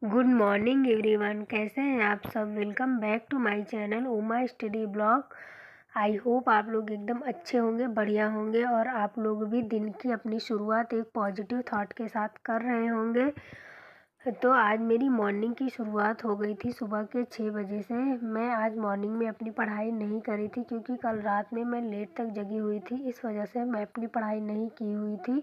Good morning everyone, कैसे हैं आप सब। Welcome back to my channel Uma study blog. I hope आप लोग एकदम अच्छे होंगे, बढ़िया होंगे और आप लोग भी दिन की अपनी शुरुआत एक पॉजिटिव थॉट के साथ कर रहे होंगे। तो आज मेरी मॉर्निंग की शुरुआत हो गई थी सुबह के 6 बजे से। मैं आज मॉर्निंग में अपनी पढ़ाई नहीं करी थी क्योंकि कल रात में मैं लेट तक जगी हुई थी, इस वजह से मैं अपनी पढ़ाई नहीं की हुई थी।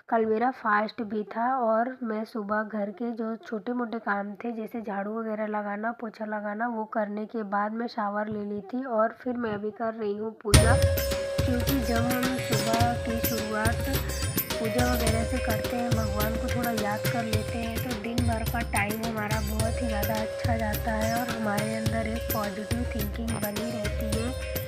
कल मेरा फास्ट भी था और मैं सुबह घर के जो छोटे मोटे काम थे जैसे झाड़ू वगैरह लगाना, पोछा लगाना, वो करने के बाद मैं शावर ले ली थी और फिर मैं अभी कर रही हूँ पूजा। क्योंकि जब हम सुबह की शुरुआत पूजा वगैरह से करते हैं, भगवान को थोड़ा याद कर लेते हैं, तो दिन भर का टाइम हमारा बहुत ही ज़्यादा अच्छा जाता है और हमारे अंदर एक पॉजिटिव थिंकिंग बनी रहती है।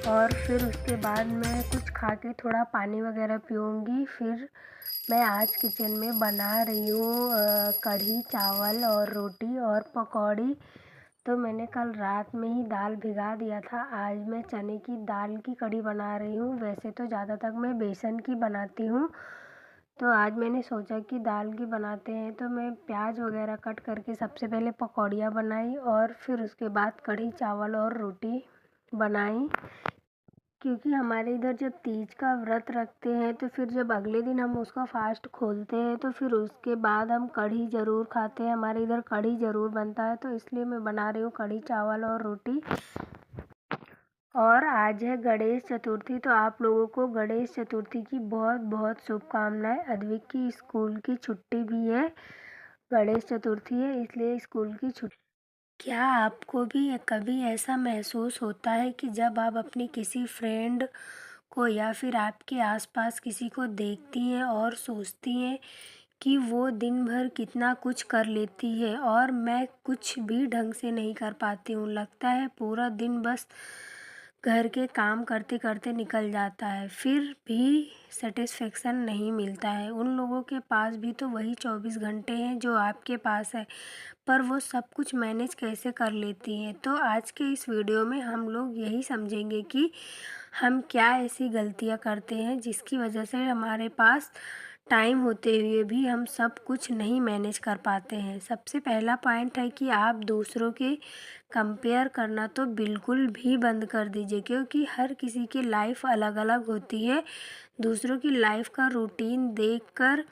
और फिर उसके बाद मैं कुछ खा के थोड़ा पानी वगैरह पीऊँगी। फिर मैं आज किचन में बना रही हूँ कढ़ी चावल और रोटी और पकौड़ी। तो मैंने कल रात में ही दाल भिगा दिया था, आज मैं चने की दाल की कढ़ी बना रही हूँ। वैसे तो ज़्यादातर मैं बेसन की बनाती हूँ, तो आज मैंने सोचा कि दाल की बनाते हैं, तो मैं प्याज वगैरह कट करके सबसे पहले पकौड़ियाँ बनाई और फिर उसके बाद कढ़ी चावल और रोटी बनाई। क्योंकि हमारे इधर जब तीज का व्रत रखते हैं तो फिर जब अगले दिन हम उसका फास्ट खोलते हैं तो फिर उसके बाद हम कढ़ी ज़रूर खाते हैं। हमारे इधर कढ़ी ज़रूर बनता है, तो इसलिए मैं बना रही हूँ कढ़ी चावल और रोटी। और आज है गणेश चतुर्थी, तो आप लोगों को गणेश चतुर्थी की बहुत बहुत शुभकामनाएं। अद्विक की स्कूल की छुट्टी भी है, गणेश चतुर्थी है इसलिए स्कूल की छुट्टी। क्या आपको भी कभी ऐसा महसूस होता है कि जब आप अपनी किसी फ्रेंड को या फिर आपके आसपास किसी को देखती हैं और सोचती हैं कि वो दिन भर कितना कुछ कर लेती है और मैं कुछ भी ढंग से नहीं कर पाती हूँ, लगता है पूरा दिन बस घर के काम करते करते निकल जाता है, फिर भी सेटिस्फेक्शन नहीं मिलता है। उन लोगों के पास भी तो वही 24 घंटे हैं जो आपके पास है, पर वो सब कुछ मैनेज कैसे कर लेती हैं। तो आज के इस वीडियो में हम लोग यही समझेंगे कि हम क्या ऐसी गलतियां करते हैं जिसकी वजह से हमारे पास टाइम होते हुए भी हम सब कुछ नहीं मैनेज कर पाते हैं। सबसे पहला पॉइंट है कि आप दूसरों के कंपेयर करना तो बिल्कुल भी बंद कर दीजिए, क्योंकि हर किसी की लाइफ अलग अलग होती है। दूसरों की लाइफ का रूटीन देखकर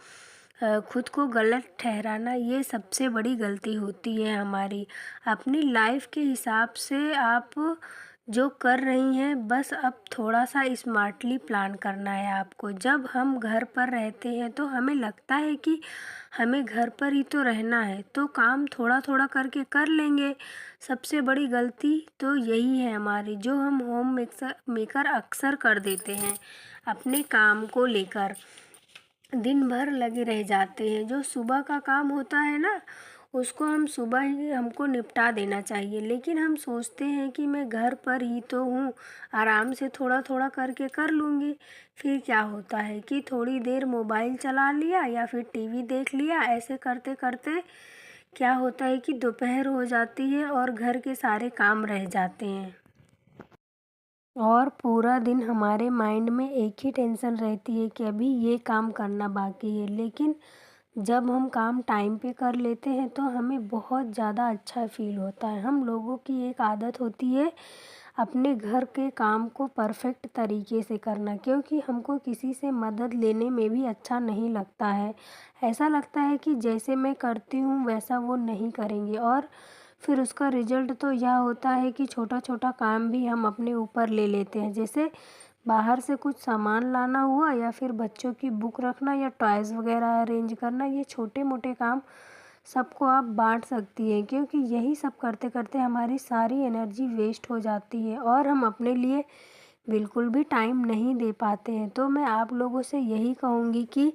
खुद को गलत ठहराना ये सबसे बड़ी गलती होती है हमारी। अपनी लाइफ के हिसाब से आप जो कर रही हैं, बस अब थोड़ा सा स्मार्टली प्लान करना है आपको। जब हम घर पर रहते हैं तो हमें लगता है कि हमें घर पर ही तो रहना है, तो काम थोड़ा थोड़ा करके कर लेंगे। सबसे बड़ी गलती तो यही है हमारी, जो हम होम मेकर अक्सर कर देते हैं। अपने काम को लेकर दिन भर लगे रह जाते हैं। जो सुबह का काम होता है ना, उसको हम सुबह ही हमको निपटा देना चाहिए, लेकिन हम सोचते हैं कि मैं घर पर ही तो हूँ, आराम से थोड़ा थोड़ा करके कर लूँगी। फिर क्या होता है कि थोड़ी देर मोबाइल चला लिया या फिर टीवी देख लिया, ऐसे करते करते क्या होता है कि दोपहर हो जाती है और घर के सारे काम रह जाते हैं और पूरा दिन हमारे माइंड में एक ही टेंशन रहती है कि अभी ये काम करना बाकी है। लेकिन जब हम काम टाइम पे कर लेते हैं तो हमें बहुत ज़्यादा अच्छा फील होता है। हम लोगों की एक आदत होती है अपने घर के काम को परफेक्ट तरीके से करना, क्योंकि हमको किसी से मदद लेने में भी अच्छा नहीं लगता है। ऐसा लगता है कि जैसे मैं करती हूँ वैसा वो नहीं करेंगे, और फिर उसका रिजल्ट तो यह होता है कि छोटा छोटा काम भी हम अपने ऊपर ले लेते हैं, जैसे बाहर से कुछ सामान लाना हुआ या फिर बच्चों की बुक रखना या टॉयज़ वगैरह अरेंज करना। ये छोटे मोटे काम सबको आप बांट सकती हैं, क्योंकि यही सब करते करते हमारी सारी एनर्जी वेस्ट हो जाती है और हम अपने लिए बिल्कुल भी टाइम नहीं दे पाते हैं। तो मैं आप लोगों से यही कहूँगी कि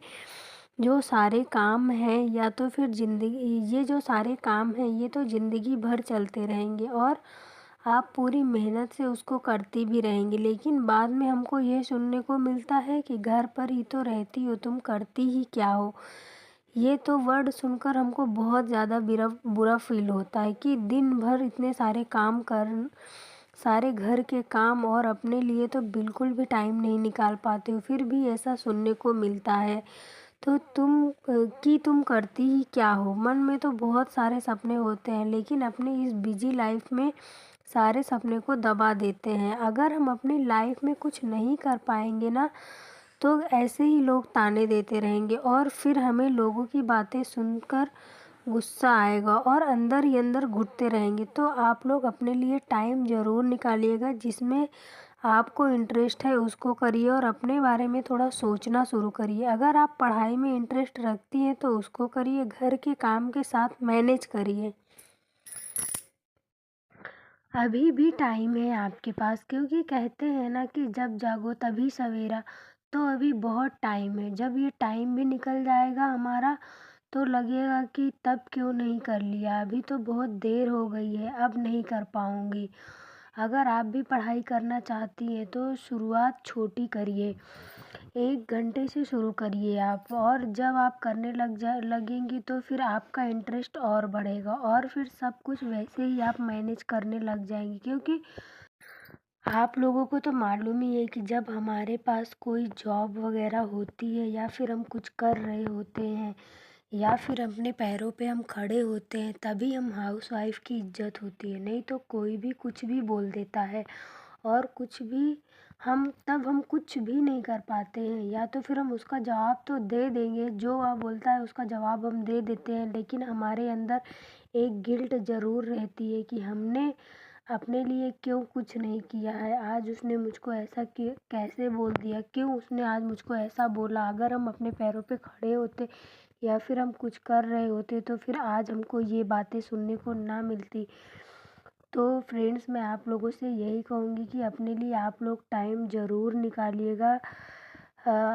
जो सारे काम हैं या तो फिर ज़िंदगी, ये जो सारे काम हैं ये तो ज़िंदगी भर चलते रहेंगे और आप पूरी मेहनत से उसको करती भी रहेंगी, लेकिन बाद में हमको ये सुनने को मिलता है कि घर पर ही तो रहती हो, तुम करती ही क्या हो। ये तो वर्ड सुनकर हमको बहुत ज़्यादा बुरा फील होता है कि दिन भर इतने सारे काम कर, सारे घर के काम और अपने लिए तो बिल्कुल भी टाइम नहीं निकाल पाते हो, फिर भी ऐसा सुनने को मिलता है। तो तुम करती ही क्या हो? मन में तो बहुत सारे सपने होते हैं, लेकिन अपनी इस बिजी लाइफ में सारे सपने को दबा देते हैं। अगर हम अपनी लाइफ में कुछ नहीं कर पाएंगे ना, तो ऐसे ही लोग ताने देते रहेंगे और फिर हमें लोगों की बातें सुनकर गुस्सा आएगा और अंदर ही अंदर घुटते रहेंगे। तो आप लोग अपने लिए टाइम ज़रूर निकालिएगा, जिसमें आपको इंटरेस्ट है उसको करिए और अपने बारे में थोड़ा सोचना शुरू करिए। अगर आप पढ़ाई में इंटरेस्ट रखती हैं तो उसको करिए, घर के काम के साथ मैनेज करिए। अभी भी टाइम है आपके पास, क्योंकि कहते हैं ना कि जब जागो तभी सवेरा। तो अभी बहुत टाइम है। जब ये टाइम भी निकल जाएगा हमारा, तो लगेगा कि तब क्यों नहीं कर लिया, अभी तो बहुत देर हो गई है, अब नहीं कर पाऊँगी। अगर आप भी पढ़ाई करना चाहती हैं तो शुरुआत छोटी करिए। 1 घंटे से शुरू करिए आप, और जब आप करने लगेंगी तो फिर आपका इंटरेस्ट और बढ़ेगा और फिर सब कुछ वैसे ही आप मैनेज करने लग जाएंगी। क्योंकि आप लोगों को तो मालूम ही है कि जब हमारे पास कोई जॉब वगैरह होती है या फिर हम कुछ कर रहे होते हैं या फिर अपने पैरों पे हम खड़े होते हैं, तभी हम हाउस वाइफ की इज्जत होती है। नहीं तो कोई भी कुछ भी बोल देता है और कुछ भी हम कुछ भी नहीं कर पाते हैं। या तो फिर हम उसका जवाब तो दे देंगे, जो वह बोलता है उसका जवाब हम दे देते हैं, लेकिन हमारे अंदर एक गिल्ट ज़रूर रहती है कि हमने अपने लिए क्यों कुछ नहीं किया है। आज उसने मुझको ऐसा कैसे बोल दिया, क्यों उसने आज मुझको ऐसा बोला। अगर हम अपने पैरों पे खड़े होते या फिर हम कुछ कर रहे होते तो फिर आज हमको ये बातें सुनने को ना मिलती। तो फ्रेंड्स, मैं आप लोगों से यही कहूँगी कि अपने लिए आप लोग टाइम ज़रूर निकालिएगा।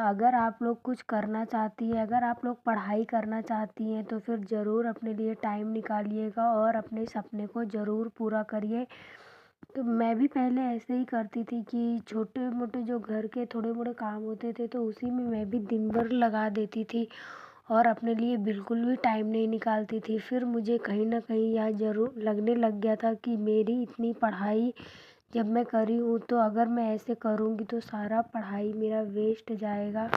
अगर आप लोग कुछ करना चाहती है, अगर आप लोग पढ़ाई करना चाहती हैं तो फिर ज़रूर अपने लिए टाइम निकालिएगा और अपने सपने को ज़रूर पूरा करिए। तो मैं भी पहले ऐसे ही करती थी कि छोटे मोटे जो घर के थोड़े मोड़े काम होते थे तो उसी में मैं भी दिन भर लगा देती थी और अपने लिए बिल्कुल भी टाइम नहीं निकालती थी। फिर मुझे कहीं ना कहीं यह ज़रूर लगने लग गया था कि मेरी इतनी पढ़ाई जब मैं करी हूँ, तो अगर मैं ऐसे करूँगी तो सारा पढ़ाई मेरा वेस्ट जाएगा।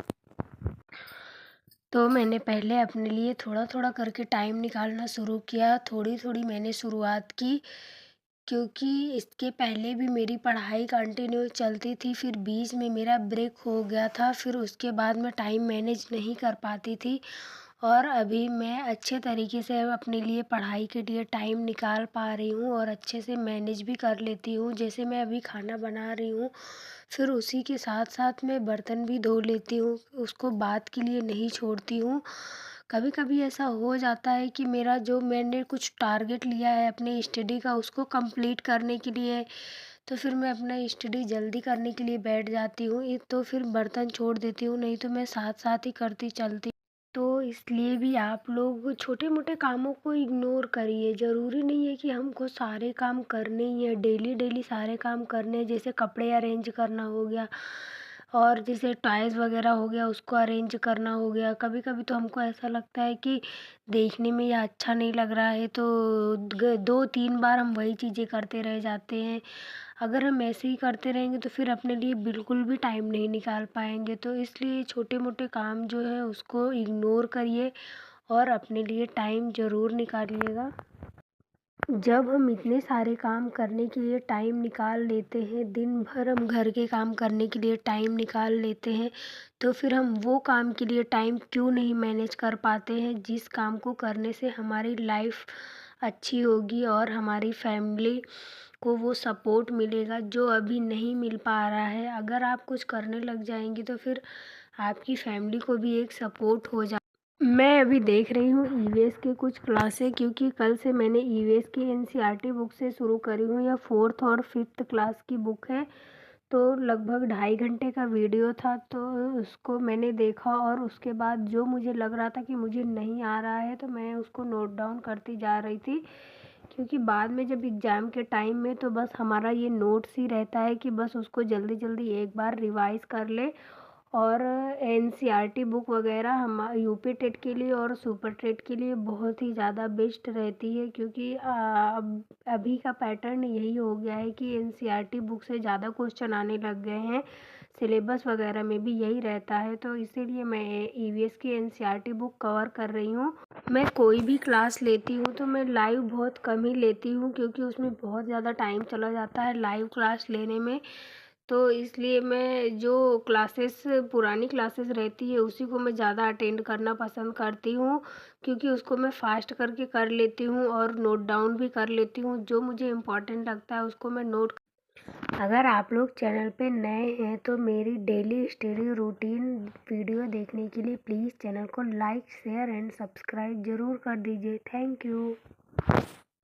तो मैंने पहले अपने लिए थोड़ा थोड़ा करके टाइम निकालना शुरू किया, थोड़ी थोड़ी मैंने शुरुआत की। क्योंकि इसके पहले भी मेरी पढ़ाई कंटिन्यू चलती थी, फिर बीच में मेरा ब्रेक हो गया था, फिर उसके बाद मैं टाइम मैनेज नहीं कर पाती थी। और अभी मैं अच्छे तरीके से अपने लिए पढ़ाई के लिए टाइम निकाल पा रही हूँ और अच्छे से मैनेज भी कर लेती हूँ। जैसे मैं अभी खाना बना रही हूँ, फिर उसी के साथ साथ मैं बर्तन भी धो लेती हूँ, उसको बाद के लिए नहीं छोड़ती हूँ। कभी कभी ऐसा हो जाता है कि मेरा जो मैंने कुछ टारगेट लिया है अपने स्टडी का उसको कंप्लीट करने के लिए, तो फिर मैं अपना स्टडी जल्दी करने के लिए बैठ जाती हूँ, तो फिर बर्तन छोड़ देती हूँ, नहीं तो मैं साथ साथ ही करती चलती। तो इसलिए भी आप लोग छोटे मोटे कामों को इग्नोर करिए। ज़रूरी नहीं है कि हमको सारे काम करने ही है, डेली डेली सारे काम करने हैं। जैसे कपड़े अरेंज करना हो गया और जैसे टॉयज़ वगैरह हो गया उसको अरेंज करना हो गया। कभी कभी तो हमको ऐसा लगता है कि देखने में यह अच्छा नहीं लग रहा है, तो 2-3 बार हम वही चीज़ें करते रह जाते हैं। अगर हम ऐसे ही करते रहेंगे तो फिर अपने लिए बिल्कुल भी टाइम नहीं निकाल पाएंगे। तो इसलिए छोटे मोटे काम जो है उसको इग्नोर करिए और अपने लिए टाइम ज़रूर निकालिएगा। जब हम इतने सारे काम करने के लिए टाइम निकाल लेते हैं, दिन भर हम घर के काम करने के लिए टाइम निकाल लेते हैं, तो फिर हम वो काम के लिए टाइम क्यों नहीं मैनेज कर पाते हैं जिस काम को करने से हमारी लाइफ अच्छी होगी और हमारी फैमिली को वो सपोर्ट मिलेगा जो अभी नहीं मिल पा रहा है। अगर आप कुछ करने लग जाएंगी तो फिर आपकी फैमिली को भी एक सपोर्ट हो जा। मैं अभी देख रही हूँ ईवीएस के कुछ क्लासें, क्योंकि कल से मैंने ईवीएस की एनसीईआरटी बुक से शुरू करी हूँ। यह 4th और 5th क्लास की बुक है। तो लगभग 2.5 घंटे का वीडियो था, तो उसको मैंने देखा और उसके बाद जो मुझे लग रहा था कि मुझे नहीं आ रहा है तो मैं उसको नोट डाउन करती जा रही थी। क्योंकि बाद में जब एग्ज़ाम के टाइम में तो बस हमारा ये नोट्स ही रहता है कि बस उसको जल्दी जल्दी एक बार रिवाइज़ कर ले। और एनसीईआरटी बुक वगैरह हम यूपी टेट के लिए और सुपर टेट के लिए बहुत ही ज़्यादा बेस्ट रहती है। क्योंकि अब अभी का पैटर्न यही हो गया है कि एनसीईआरटी बुक से ज़्यादा क्वेश्चन आने लग गए हैं। सिलेबस वगैरह में भी यही रहता है, तो इसीलिए मैं ईवीएस की एनसीईआरटी बुक कवर कर रही हूँ। मैं कोई भी क्लास लेती हूँ तो मैं लाइव बहुत कम ही लेती हूँ, क्योंकि उसमें बहुत ज़्यादा टाइम चला जाता है लाइव क्लास लेने में। तो इसलिए मैं जो क्लासेस पुरानी क्लासेस रहती है उसी को मैं ज़्यादा अटेंड करना पसंद करती हूँ, क्योंकि उसको मैं फ़ास्ट करके कर लेती हूँ और नोट डाउन भी कर लेती हूँ। जो मुझे इम्पोर्टेंट लगता है उसको मैं नोट। अगर आप लोग चैनल पे नए हैं तो मेरी डेली स्टडी रूटीन वीडियो देखने के लिए प्लीज़ चैनल को लाइक शेयर एंड सब्सक्राइब ज़रूर कर दीजिए। Thank you.